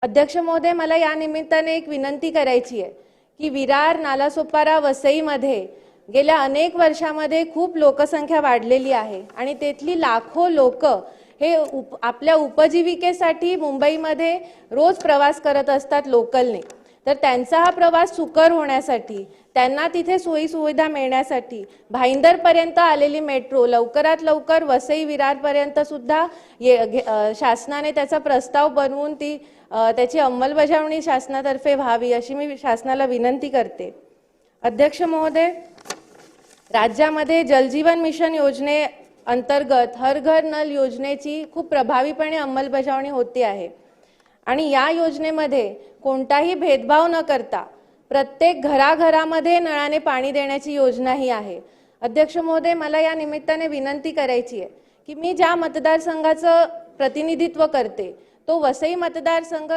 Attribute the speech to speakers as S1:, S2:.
S1: अध्यक्ष महोदय, मला या निमित्ताने एक विनंती करायची आहे की विरार, नालासोपारा, वसईमध्ये गेल्या अनेक वर्षांमध्ये खूप लोकसंख्या वाढलेली आहे आणि तेथली लाखो लोक हे आपल्या उपजीविकेसाठी मुंबईमध्ये रोज प्रवास करत असतात लोकलने। तर त्यांचा हा प्रवास सुकर होण्यासाठी, त्यांना तिथे सोयी सुविधा मिळण्यासाठी भाईंदर पर्यंत आलेली मेट्रो लवकरात लवकर वसई विरार पर्यंत सुद्धा शासनाने त्याचा प्रस्ताव बनवून त्याची अंमलबजावणी शासनातर्फे व्हावी अशी मी शासनाला विनंती करते। अध्यक्ष महोदय, राज्यामध्ये जलजीवन मिशन योजने अंतर्गत हर घर नल योजनेची खूप प्रभावीपणे अंमलबजावणी होते आहे आणि या योजनेमध्ये कोणताही भेदभाव न करता प्रत्येक घराघरामध्ये नळाने पाणी देण्याची योजना ही आहे। अध्यक्ष महोदय, मला या निमित्ताने विनंती करायची आहे की मी ज्या मतदारसंघाचं प्रतिनिधित्व करते तो वसई मतदारसंघ